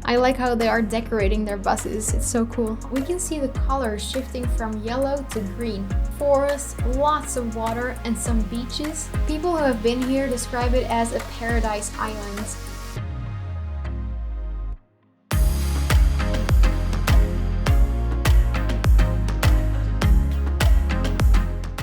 I like how they are decorating their buses. It's so cool. We can see the colors shifting from yellow to green. Forests, lots of water, and some beaches. People who have been here describe it as a paradise island.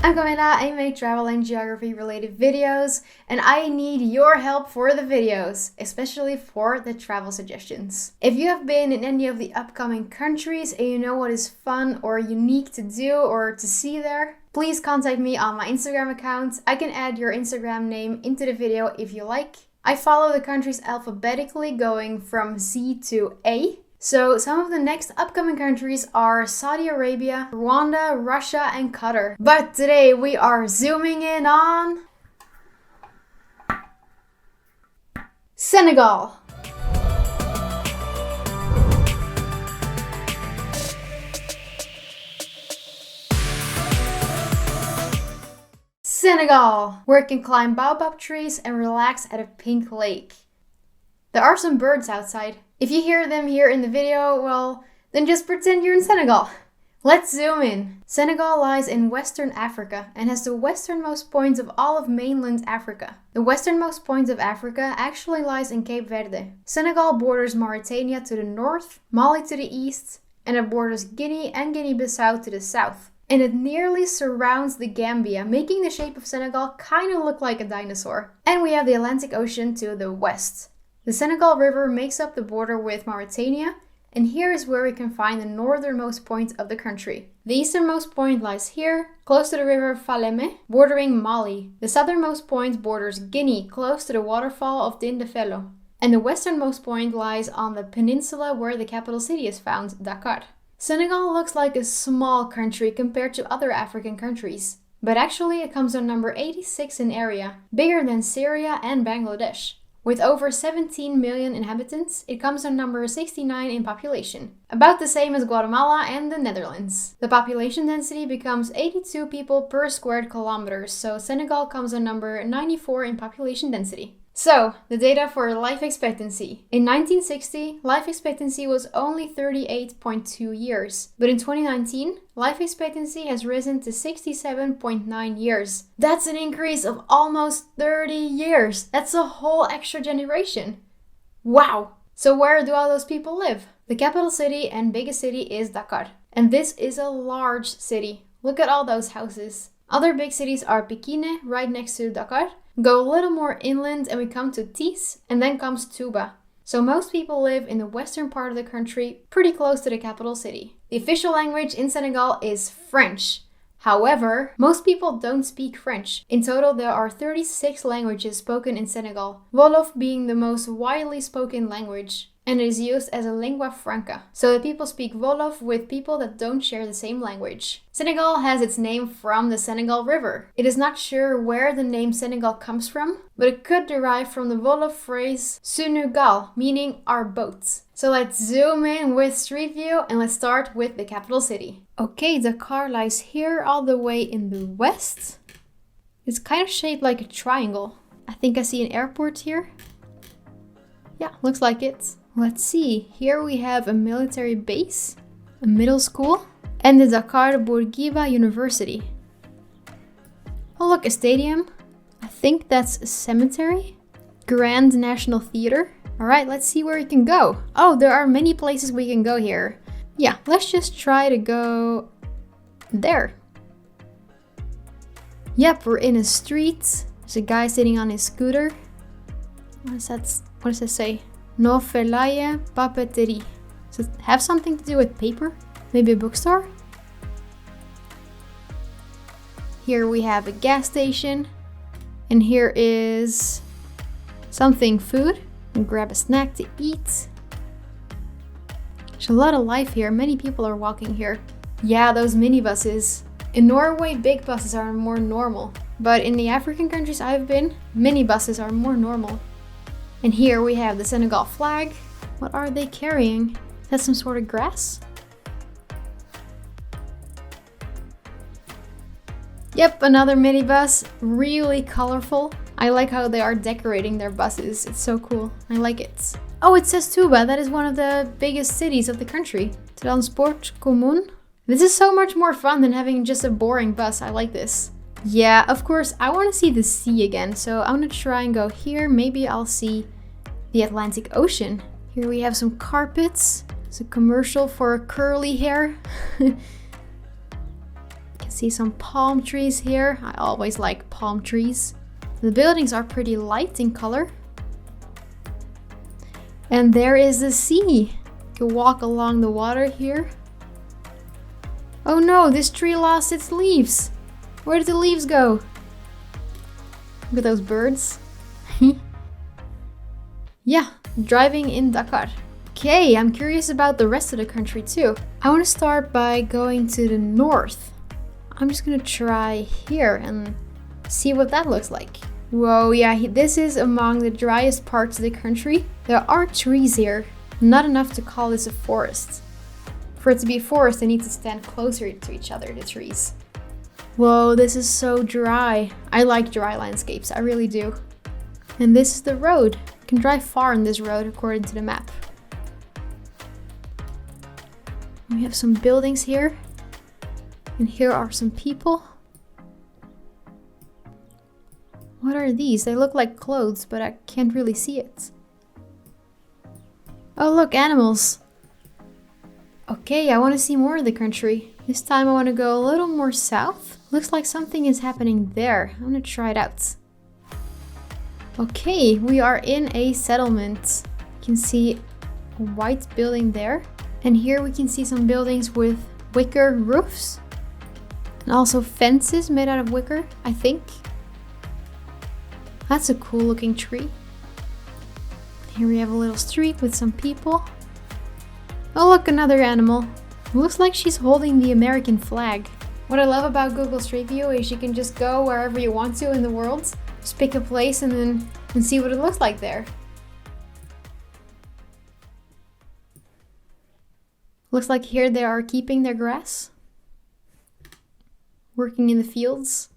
I'm Camilla, I make travel and geography related videos, and I need your help for the videos, especially for the travel suggestions. If you have been in any of the upcoming countries and you know what is fun or unique to do or to see there, please contact me on my Instagram account. I can add your Instagram name into the video if you like. I follow the countries alphabetically going from Z to A. So some of the next upcoming countries are Saudi Arabia, Rwanda, Russia, and Qatar. But today we are zooming in on Senegal. Senegal, where you can climb baobab trees and relax at a pink lake. There are some birds outside. If you hear them here in the video, well, then just pretend you're in Senegal. Let's zoom in. Senegal lies in Western Africa and has the westernmost point of all of mainland Africa. The westernmost point of Africa actually lies in Cape Verde. Senegal borders Mauritania to the north, Mali to the east, and it borders Guinea and Guinea-Bissau to the south. And it nearly surrounds the Gambia, making the shape of Senegal kind of look like a dinosaur. And we have the Atlantic Ocean to the west. The Senegal River makes up the border with Mauritania, and here is where we can find the northernmost point of the country. The easternmost point lies here, close to the river Falémé, bordering Mali. The southernmost point borders Guinea, close to the waterfall of Dindéfelo. And the westernmost point lies on the peninsula where the capital city is found, Dakar. Senegal looks like a small country compared to other African countries, but actually it comes on number 86 in area, bigger than Syria and Bangladesh. With over 17 million inhabitants, it comes on number 69 in population, about the same as Guatemala and the Netherlands. The population density becomes 82 people per square kilometer, so Senegal comes on number 94 in population density. So, the data for life expectancy. In 1960, life expectancy was only 38.2 years, but in 2019, life expectancy has risen to 67.9 years. That's an increase of almost 30 years. That's a whole extra generation. Wow! So where do all those people live? The capital city and biggest city is Dakar. And this is a large city. Look at all those houses. Other big cities are Pikine, right next to Dakar. Go a little more inland and we come to Tis, and then comes Touba. So most people live in the western part of the country, pretty close to the capital city. The official language in Senegal is French. However, most people don't speak French. In total, there are 36 languages spoken in Senegal, Wolof being the most widely spoken language. And it is used as a lingua franca, so that people speak Wolof with people that don't share the same language. Senegal has its name from the Senegal River. It is not sure where the name Senegal comes from, but it could derive from the Wolof phrase Sunugal, meaning our boats. So let's zoom in with Street View and let's start with the capital city. Okay, Dakar lies here all the way in the west. It's kind of shaped like a triangle. I think I see an airport here. Yeah, looks like it. Let's see, here we have a military base, a middle school, and the Dakar Bourguiba University. Oh look, a stadium. I think that's a cemetery. Grand National Theater. Alright, let's see where we can go. Oh, there are many places we can go here. Yeah, let's just try to go there. Yep, we're in a street. There's a guy sitting on his scooter. What does that say? No felaye papeterie. Does it have something to do with paper? Maybe a bookstore? Here we have a gas station. And here is something food. And grab a snack to eat. There's a lot of life here. Many people are walking here. Yeah, those minibuses. In Norway, big buses are more normal. But in the African countries I've been, minibuses are more normal. And here we have the Senegal flag. What are they carrying? Is that some sort of grass? Yep, another minibus. Really colorful. I like how they are decorating their buses. It's so cool. I like it. Oh, it says Touba. That is one of the biggest cities of the country. Transport commun. This is so much more fun than having just a boring bus. I like this. Yeah, of course, I want to see the sea again. So I'm going to try and go here. Maybe I'll see the Atlantic Ocean. Here we have some carpets. It's a commercial for curly hair. You can see some palm trees here. I always like palm trees. The buildings are pretty light in color. And there is the sea. You can walk along the water here. Oh no, this tree lost its leaves. Where did the leaves go? Look at those birds. Yeah, driving in Dakar. Okay, I'm curious about the rest of the country too. I want to start by going to the north. I'm just gonna try here and see what that looks like. Whoa, yeah, this is among the driest parts of the country. There are trees here, not enough to call this a forest. For it to be a forest, they need to stand closer to each other, the trees. Whoa, this is so dry. I like dry landscapes, I really do. And this is the road. You can drive far on this road according to the map. We have some buildings here. And here are some people. What are these? They look like clothes, but I can't really see it. Oh look, animals. Okay, I want to see more of the country. This time I want to go a little more south. Looks like something is happening there. I'm gonna try it out. Okay, we are in a settlement. You can see a white building there. And here we can see some buildings with wicker roofs. And also fences made out of wicker, I think. That's a cool looking tree. Here we have a little street with some people. Oh look, another animal. Looks like she's holding the American flag. What I love about Google Street View is you can just go wherever you want to in the world. Just pick a place and see what it looks like there. Looks like here they are keeping their grass. Working in the fields.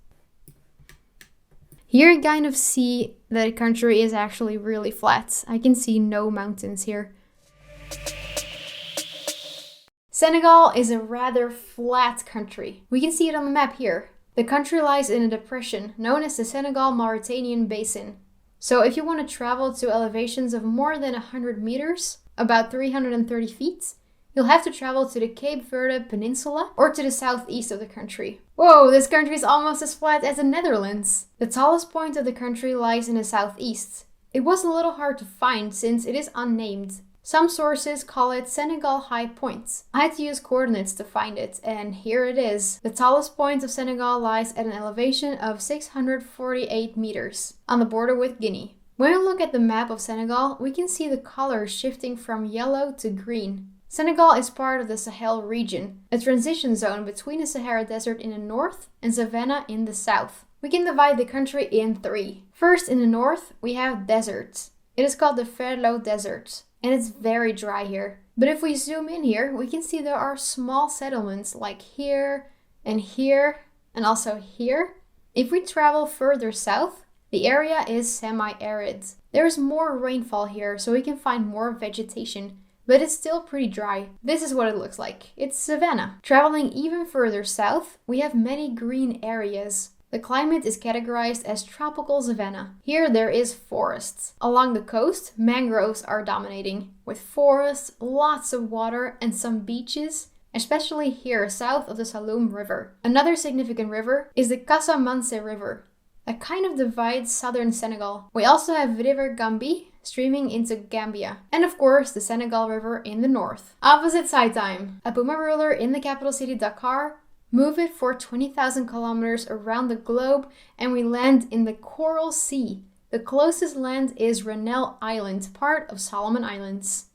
Here you kind of see that the country is actually really flat. I can see no mountains here. Senegal is a rather flat country. We can see it on the map here. The country lies in a depression known as the Senegal-Mauritanian basin. So if you want to travel to elevations of more than 100 meters, about 330 feet, you'll have to travel to the Cape Verde Peninsula or to the southeast of the country. Whoa, this country is almost as flat as the Netherlands. The tallest point of the country lies in the southeast. It was a little hard to find since it is unnamed. Some sources call it Senegal High Point. I had to use coordinates to find it, and here it is. The tallest point of Senegal lies at an elevation of 648 meters, on the border with Guinea. When we look at the map of Senegal, we can see the colors shifting from yellow to green. Senegal is part of the Sahel Region, a transition zone between the Sahara Desert in the north and savanna in the south. We can divide the country in three. First, in the north, we have deserts. It is called the Ferlo Desert, and it's very dry here. But if we zoom in here, we can see there are small settlements like here, and also here. If we travel further south, the area is semi-arid. There is more rainfall here, so we can find more vegetation. But it's still pretty dry. This is what it looks like. It's savanna. Traveling even further south, we have many green areas. The climate is categorized as tropical savanna. Here there is forests. Along the coast, mangroves are dominating, with forests, lots of water, and some beaches, especially here south of the Saloum River. Another significant river is the Casamance River, that kind of divides southern Senegal. We also have River Gambi, streaming into Gambia. And of course, the Senegal River in the north. Opposite side time. A puma ruler in the capital city Dakar. Move it for 20,000 kilometers around the globe and we land in the Coral Sea. The closest land is Renel Island, part of Solomon Islands.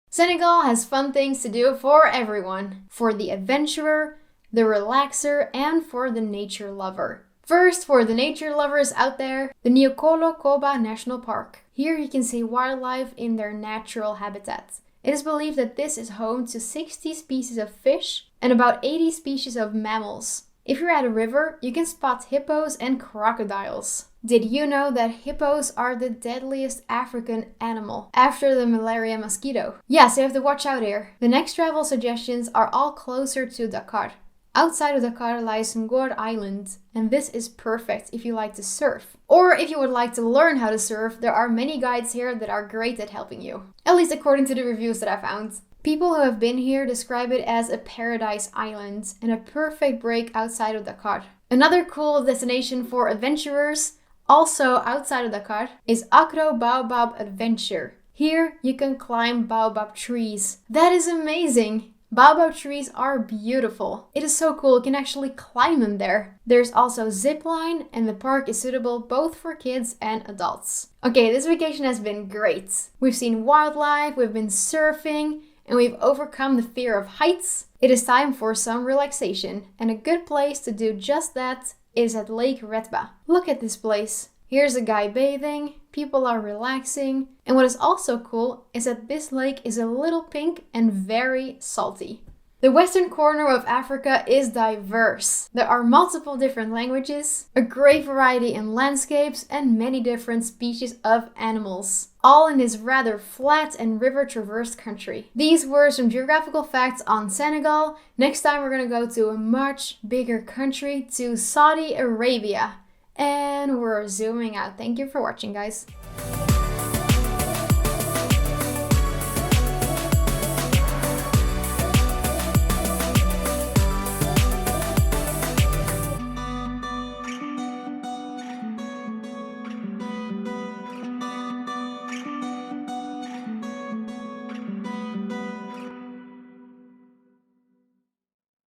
Senegal has fun things to do for everyone. For the adventurer, the relaxer, and for the nature lover. First, for the nature lovers out there, the Niokolo Koba National Park. Here you can see wildlife in their natural habitat. It is believed that this is home to 60 species of fish and about 80 species of mammals. If you're at a river, you can spot hippos and crocodiles. Did you know that hippos are the deadliest African animal after the malaria mosquito? Yeah, so you have to watch out here. The next travel suggestions are all closer to Dakar. Outside of Dakar lies Ngor Island, and this is perfect if you like to surf. Or if you would like to learn how to surf, there are many guides here that are great at helping you. At least according to the reviews that I found. People who have been here describe it as a paradise island and a perfect break outside of Dakar. Another cool destination for adventurers, also outside of Dakar, is Akro Baobab Adventure. Here you can climb baobab trees. That is amazing! Baobab trees are beautiful. It is so cool, you can actually climb them there. There's also zipline, and the park is suitable both for kids and adults. Okay, this vacation has been great. We've seen wildlife, we've been surfing, and we've overcome the fear of heights. It is time for some relaxation, and a good place to do just that is at Lake Retba. Look at this place. Here's a guy bathing, people are relaxing, and what is also cool is that this lake is a little pink and very salty. The western corner of Africa is diverse. There are multiple different languages, a great variety in landscapes, and many different species of animals, all in this rather flat and river-traversed country. These were some geographical facts on Senegal. Next time we're gonna go to a much bigger country, to Saudi Arabia. And we're zooming out. Thank you for watching, guys.